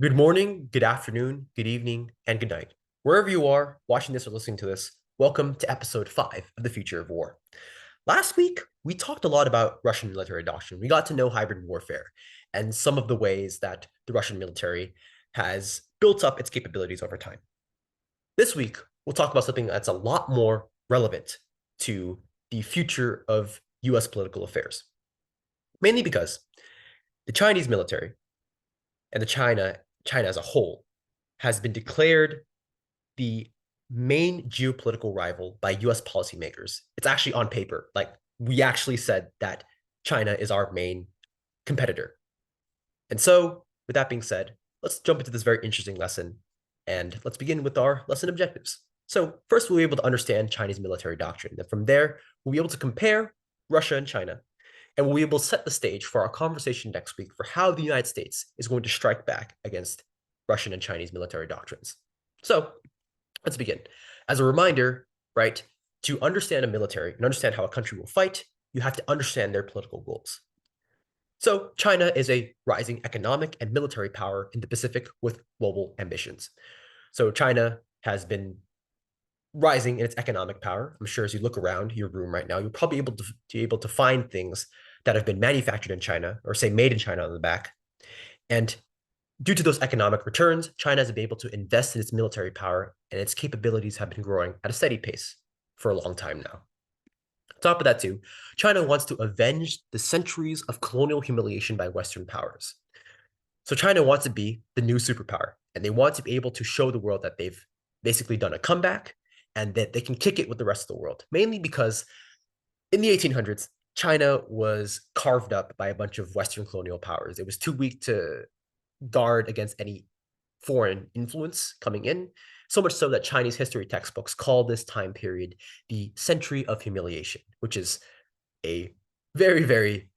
Good morning, good afternoon, good evening, and good night. Wherever you are watching this or listening to this, welcome to episode 5 of The Future of War. Last week, we talked a lot about Russian military doctrine. We got to know hybrid warfare and some of the ways that the Russian military has built up its capabilities over time. This week, we'll talk about something that's a lot more relevant to the future of US political affairs, mainly because the Chinese military and China as a whole has been declared the main geopolitical rival by US policymakers. It's actually on paper. Like, we actually said that China is our main competitor. And so, with that being said, let's jump into this very interesting lesson and let's begin with our lesson objectives. So, first, we'll be able to understand Chinese military doctrine. And from there, we'll be able to compare Russia and China, and we'll be able to set the stage for our conversation next week for how the United States is going to strike back against Russian and Chinese military doctrines. So, let's begin. As a reminder, right, to understand a military and understand how a country will fight, you have to understand their political goals. So, China is a rising economic and military power in the Pacific with global ambitions. So, China has been rising in its economic power. I'm sure as you look around your room right now, you'll probably be able to find things that have been manufactured in China or say made in China on the back. And due to those economic returns, China has been able to invest in its military power, and its capabilities have been growing at a steady pace for a long time now. On top of that, too, China wants to avenge the centuries of colonial humiliation by Western powers. So China wants to be the new superpower, and they want to be able to show the world that they've basically done a comeback and that they can kick it with the rest of the world, mainly because in the 1800s, China was carved up by a bunch of Western colonial powers. It was too weak to guard against any foreign influence coming in, so much so that Chinese history textbooks call this time period the century of humiliation, which is a very, very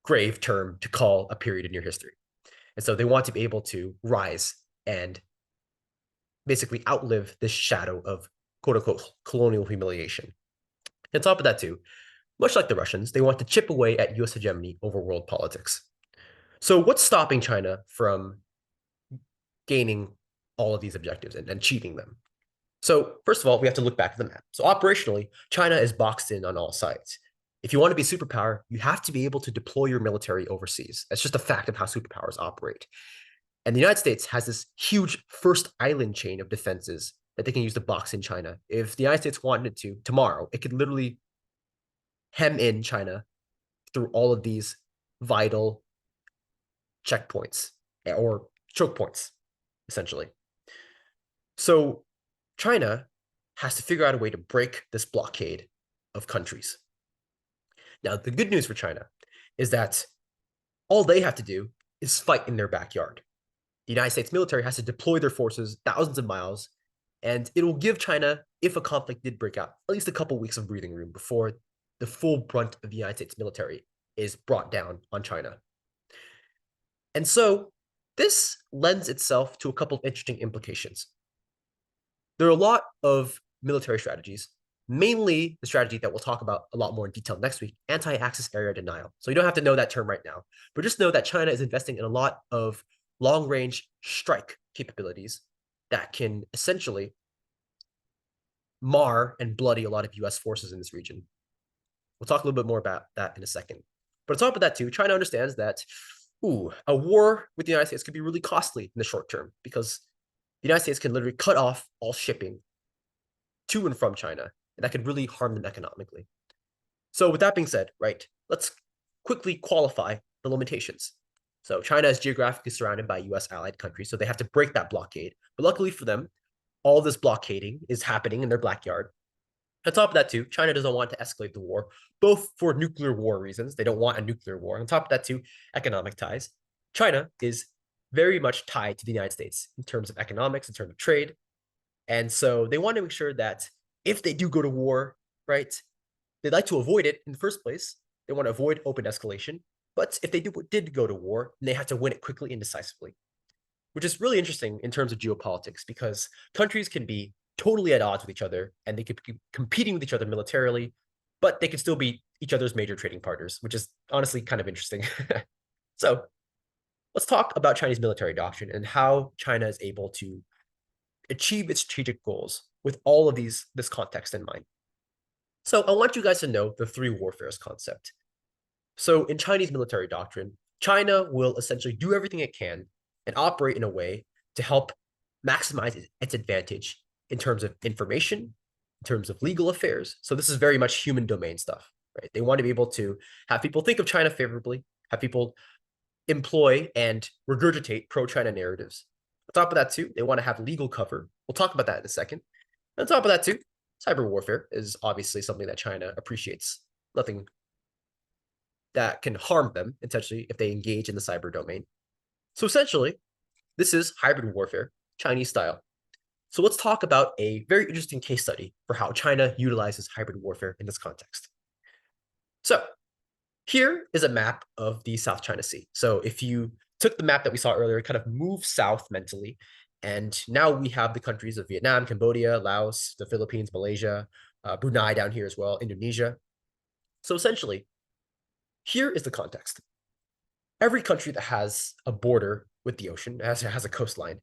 grave term to call a period in your history. And so they want to be able to rise and basically outlive this shadow of quote unquote colonial humiliation. On top of that, too, much like the Russians, they want to chip away at US hegemony over world politics. So, what's stopping China from gaining all of these objectives and achieving them? So, first of all, we have to look back at the map. So, operationally, China is boxed in on all sides. If you want to be a superpower, you have to be able to deploy your military overseas. That's just a fact of how superpowers operate. And the United States has this huge first island chain of defenses that they can use to box in China. If the United States wanted to tomorrow, it could literally hem in China through all of these vital checkpoints or choke points, essentially. So China has to figure out a way to break this blockade of countries. Now, the good news for China is that all they have to do is fight in their backyard. The United States military has to deploy their forces thousands of miles, and it will give China, if a conflict did break out, at least a couple weeks of breathing room before the full brunt of the United States military is brought down on China. And so this lends itself to a couple of interesting implications. There are a lot of military strategies, mainly the strategy that we'll talk about a lot more in detail next week, anti-access area denial. So you don't have to know that term right now, but just know that China is investing in a lot of long-range strike capabilities that can essentially mar and bloody a lot of US forces in this region. We'll talk a little bit more about that in a second. But on top of that, too, China understands that a war with the United States could be really costly in the short term because the United States can literally cut off all shipping to and from China, and that could really harm them economically. So, with that being said, right, let's quickly qualify the limitations. So, China is geographically surrounded by US allied countries, so they have to break that blockade. But luckily for them, all this blockading is happening in their backyard. On top of that, too, China doesn't want to escalate the war, both for nuclear war reasons. They don't want a nuclear war. On top of that, too, economic ties. China is very much tied to the United States in terms of economics, in terms of trade. And so they want to make sure that if they do go to war, right, they'd like to avoid it in the first place. They want to avoid open escalation. But if they did go to war, they have to win it quickly and decisively, which is really interesting in terms of geopolitics because countries can be totally at odds with each other and they could be competing with each other militarily, but they could still be each other's major trading partners, which is honestly kind of interesting. So let's talk about Chinese military doctrine and how China is able to achieve its strategic goals with all of this context in mind. So I want you guys to know the three warfares concept. So in Chinese military doctrine, China will essentially do everything it can and operate in a way to help maximize its advantage in terms of information, in terms of legal affairs. So this is very much human domain stuff, right? They want to be able to have people think of China favorably, have people employ and regurgitate pro-China narratives. On top of that, too, they want to have legal cover. We'll talk about that in a second. On top of that, too, cyber warfare is obviously something that China appreciates. Nothing that can harm them, essentially, if they engage in the cyber domain. So essentially, this is hybrid warfare, Chinese style. So let's talk about a very interesting case study for how China utilizes hybrid warfare in this context. So here is a map of the South China Sea. So if you took the map that we saw earlier, kind of move south mentally, and now we have the countries of Vietnam, Cambodia, Laos, the Philippines, Malaysia, Brunei down here as well, Indonesia. So essentially, here is the context. Every country that has a border with the ocean, has a coastline,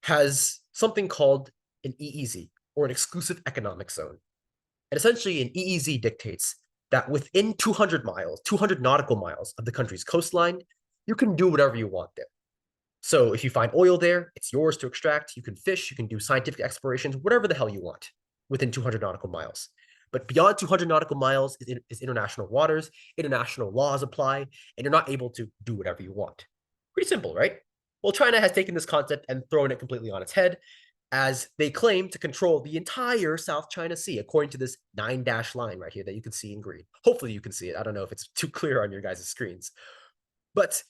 has something called an EEZ, or an exclusive economic zone. And essentially, an EEZ dictates that within 200 miles, 200 nautical miles of the country's coastline, you can do whatever you want there. So if you find oil there, it's yours to extract. You can fish, you can do scientific explorations, whatever the hell you want within 200 nautical miles. But beyond 200 nautical miles is international waters, international laws apply, and you're not able to do whatever you want. Pretty simple, right? Well, China has taken this concept and thrown it completely on its head, as they claim to control the entire South China Sea, according to this 9-dash line right here that you can see in green. Hopefully you can see it. I don't know if it's too clear on your guys' screens. But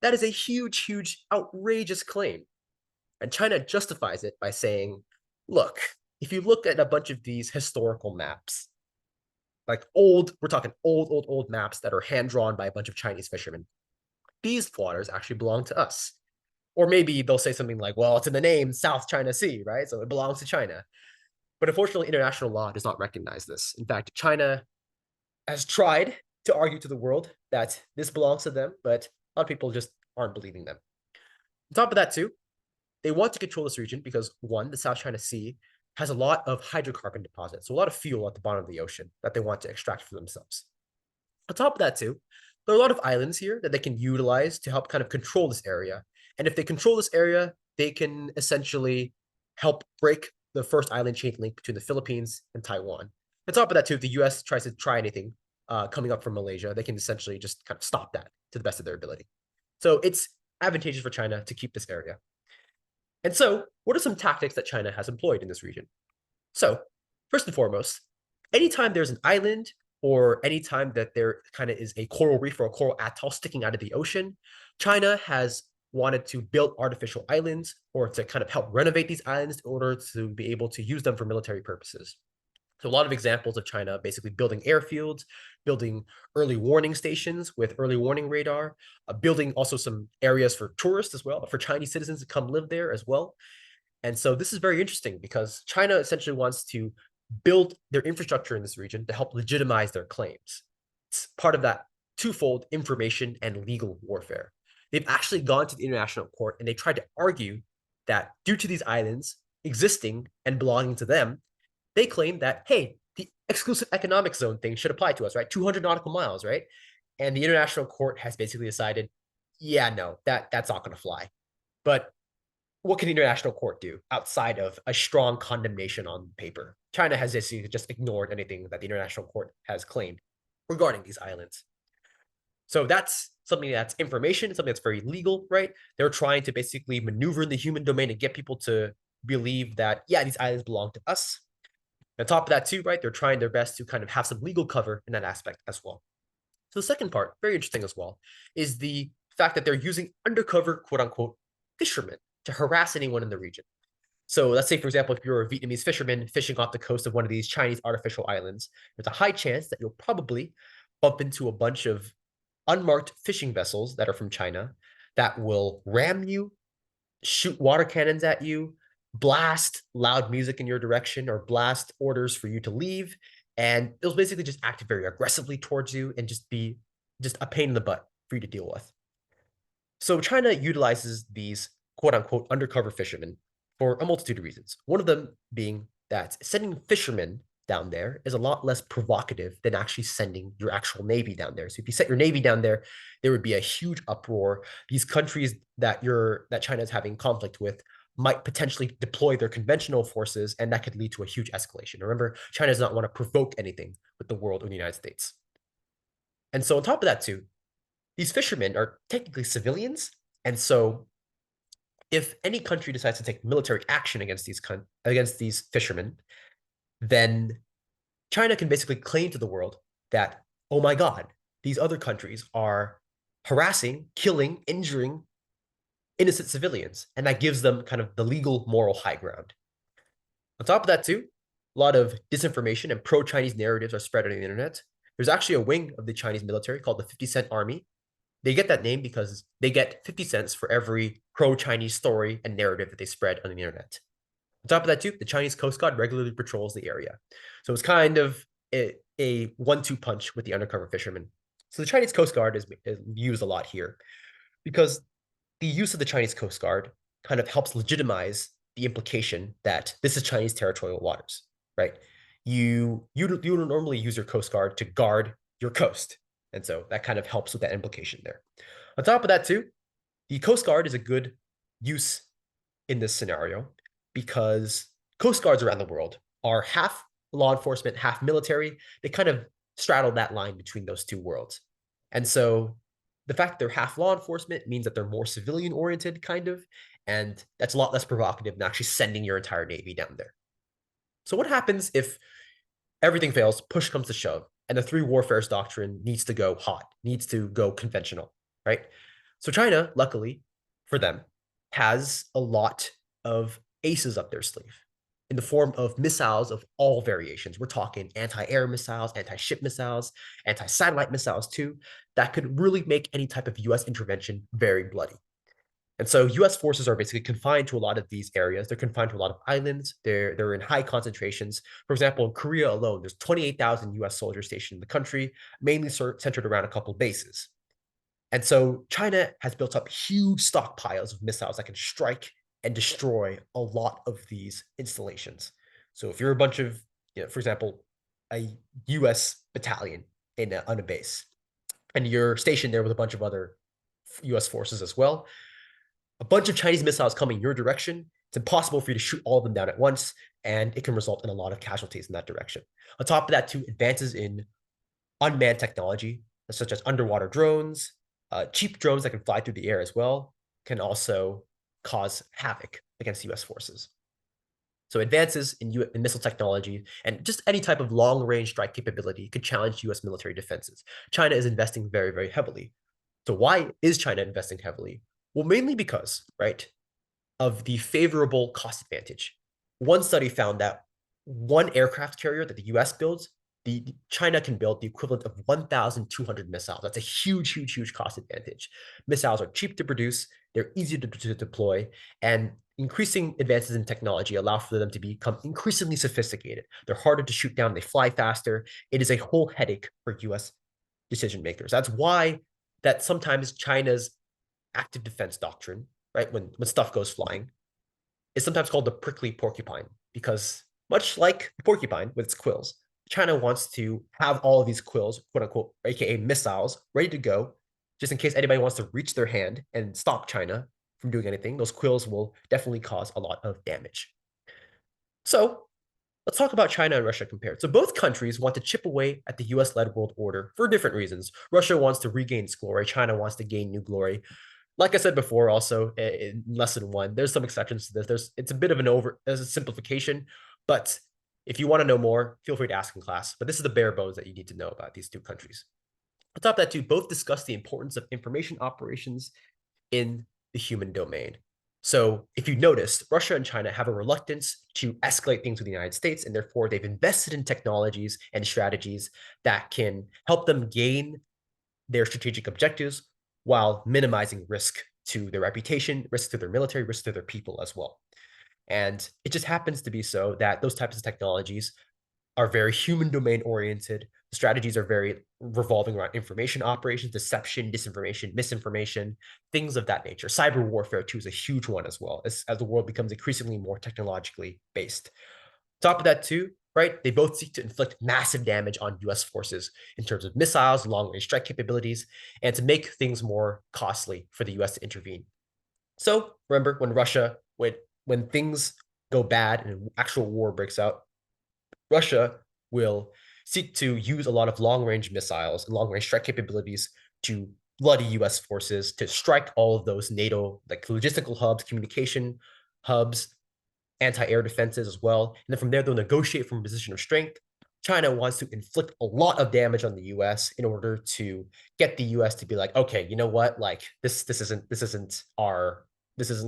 that is a huge, huge, outrageous claim. And China justifies it by saying, look, if you look at a bunch of these historical maps, like we're talking old maps that are hand-drawn by a bunch of Chinese fishermen, these waters actually belong to us. Or maybe they'll say something like, well, it's in the name South China Sea, right? So it belongs to China. But unfortunately, international law does not recognize this. In fact, China has tried to argue to the world that this belongs to them, but a lot of people just aren't believing them. On top of that, too, they want to control this region because, one, the South China Sea has a lot of hydrocarbon deposits, so a lot of fuel at the bottom of the ocean that they want to extract for themselves. On top of that, too, there are a lot of islands here that they can utilize to help kind of control this area. And if they control this area, they can essentially help break the first island chain link between the Philippines and Taiwan. On top of that, too, if the US tries to try anything coming up from Malaysia, they can essentially just kind of stop that to the best of their ability. So it's advantageous for China to keep this area. And so, what are some tactics that China has employed in this region? So, first and foremost, anytime there's an island or anytime that there kind of is a coral reef or a coral atoll sticking out of the ocean, China has wanted to build artificial islands or to kind of help renovate these islands in order to be able to use them for military purposes. So a lot of examples of China basically building airfields, building early warning stations with early warning radar, building also some areas for tourists as well, for Chinese citizens to come live there as well. And so this is very interesting because China essentially wants to build their infrastructure in this region to help legitimize their claims. It's part of that twofold information and legal warfare. They've actually gone to the international court and they tried to argue that due to these islands existing and belonging to them, they claim that, hey, the exclusive economic zone thing should apply to us, right? 200 nautical miles, right? And the international court has basically decided, yeah, no, that's not going to fly. But what can the international court do outside of a strong condemnation on paper? China has just ignored anything that the international court has claimed regarding these islands. So that's something that's information, something that's very legal, right? They're trying to basically maneuver in the human domain and get people to believe that, yeah, these islands belong to us. On top of that, too, right, they're trying their best to kind of have some legal cover in that aspect as well. So the second part, very interesting as well, is the fact that they're using undercover, quote unquote, fishermen to harass anyone in the region. So let's say, for example, if you're a Vietnamese fisherman fishing off the coast of one of these Chinese artificial islands, there's a high chance that you'll probably bump into a bunch of unmarked fishing vessels that are from China that will ram you, shoot water cannons at you, blast loud music in your direction, or blast orders for you to leave. And they'll basically just act very aggressively towards you and just be just a pain in the butt for you to deal with. So China utilizes these quote unquote undercover fishermen for a multitude of reasons. One of them being that sending fishermen down there is a lot less provocative than actually sending your actual navy down there. So if you set your navy down there, there would be a huge uproar. These countries that China is having conflict with might potentially deploy their conventional forces, and that could lead to a huge escalation. Remember, China does not want to provoke anything with the world or the United States. And so on top of that, too, these fishermen are technically civilians. And so if any country decides to take military action against these fishermen, then China can basically claim to the world that, oh my God, these other countries are harassing, killing, injuring innocent civilians. And that gives them kind of the legal moral high ground. On top of that, too, a lot of disinformation and pro-Chinese narratives are spread on the internet. There's actually a wing of the Chinese military called the 50-cent Army. They get that name because they get 50 cents for every pro-Chinese story and narrative that they spread on the internet. On top of that, too, the Chinese Coast Guard regularly patrols the area. So it's kind of a 1-2 punch with the undercover fishermen. So the Chinese Coast Guard is used a lot here because the use of the Chinese Coast Guard kind of helps legitimize the implication that this is Chinese territorial waters, right? You don't normally use your Coast Guard to guard your coast. And so that kind of helps with that implication there. On top of that, too, the Coast Guard is a good use in this scenario because Coast Guards around the world are half law enforcement, half military. They kind of straddle that line between those two worlds. And so the fact that they're half law enforcement means that they're more civilian oriented, kind of. And that's a lot less provocative than actually sending your entire Navy down there. So, what happens if everything fails, push comes to shove, and the three warfares doctrine needs to go hot, needs to go conventional, right? So China, luckily for them, has a lot of aces up their sleeve in the form of missiles of all variations. We're talking anti-air missiles, anti-ship missiles, anti-satellite missiles too, that could really make any type of US intervention very bloody. And so US forces are basically confined to a lot of these areas. They're confined to a lot of islands. They're in high concentrations. For example, in Korea alone, there's 28,000 US soldiers stationed in the country, mainly centered around a couple of bases. And so China has built up huge stockpiles of missiles that can strike and destroy a lot of these installations. So if you're a bunch of, for example, a US battalion on a base, and you're stationed there with a bunch of other US forces as well, a bunch of Chinese missiles coming your direction, it's impossible for you to shoot all of them down at once, and it can result in a lot of casualties in that direction. On top of that, too, advances in unmanned technology, such as underwater drones, cheap drones that can fly through the air as well, can also cause havoc against US forces. So advances in missile technology and just any type of long-range strike capability could challenge US military defenses. China is investing very, very heavily. So why is China investing heavily? Well, mainly because, right, of the favorable cost advantage. One study found that one aircraft carrier that the US builds, China can build the equivalent of 1,200 missiles. That's a huge, huge, huge cost advantage. Missiles are cheap to produce, they're easy to deploy, and increasing advances in technology allow for them to become increasingly sophisticated. They're harder to shoot down, they fly faster. It is a whole headache for US decision makers. That's why that sometimes China's active defense doctrine, right, when stuff goes flying, is sometimes called the prickly porcupine, because much like the porcupine with its quills, China wants to have all of these quills, quote unquote, aka missiles, ready to go, just in case anybody wants to reach their hand and stop China from doing anything. Those quills will definitely cause a lot of damage. So let's talk about China and Russia compared. So both countries want to chip away at the US-led world order for different reasons. Russia wants to regain its glory. China wants to gain new glory. Like I said before, also in lesson one, there's some exceptions to this. It's a bit of a simplification, but if you want to know more, feel free to ask in class. But this is the bare bones that you need to know about these two countries. On top of that, too, both discuss the importance of information operations in the human domain. So if you noticed, Russia and China have a reluctance to escalate things with the United States, and therefore they've invested in technologies and strategies that can help them gain their strategic objectives while minimizing risk to their reputation, risk to their military, risk to their people as well. And it just happens to be so that those types of technologies are very human domain oriented. strategies are very revolving around information operations, deception, disinformation, misinformation, things of that nature. Cyber warfare, too, is a huge one as well, as the world becomes increasingly more technologically based. Top of that, too, right? They both seek to inflict massive damage on US forces in terms of missiles, long range strike capabilities, and to make things more costly for the US to intervene. So remember, when things go bad and an actual war breaks out, Russia will seek to use a lot of long-range missiles and long-range strike capabilities to bloody US forces, to strike all of those NATO like logistical hubs, communication hubs, anti-air defenses as well. And then from there, they'll negotiate from a position of strength. China wants to inflict a lot of damage on the US in order to get the US to be like, okay, you know what? Like this isn't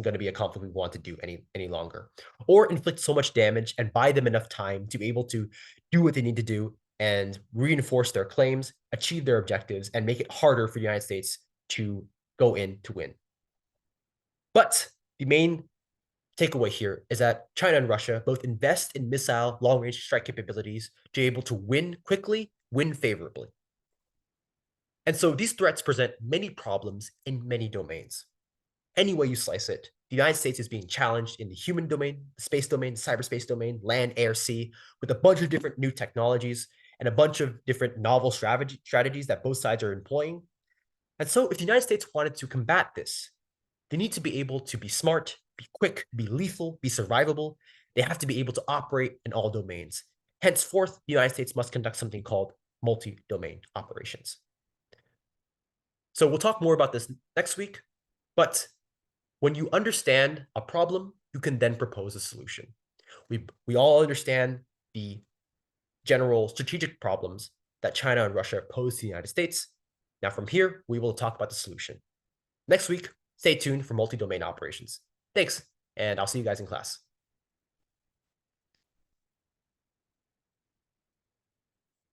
going to be a conflict we want to do any longer. Or inflict so much damage and buy them enough time to be able to do what they need to do and reinforce their claims, achieve their objectives, and make it harder for the United States to go in to win. But the main takeaway here is that China and Russia both invest in missile long-range strike capabilities to be able to win quickly, win favorably. And so these threats present many problems in many domains. Any way you slice it, the United States is being challenged in the human domain, the space domain, cyberspace domain, land, air, sea, with a bunch of different new technologies and a bunch of different novel strategies that both sides are employing. And so if the United States wanted to combat this, they need to be able to be smart, be quick, be lethal, be survivable. They have to be able to operate in all domains. Henceforth, the United States must conduct something called multi-domain operations. So we'll talk more about this next week, but when you understand a problem, you can then propose a solution. We all understand the general strategic problems that China and Russia pose to the United States. Now from here, we will talk about the solution. Next week, stay tuned for multi-domain operations. Thanks, and I'll see you guys in class.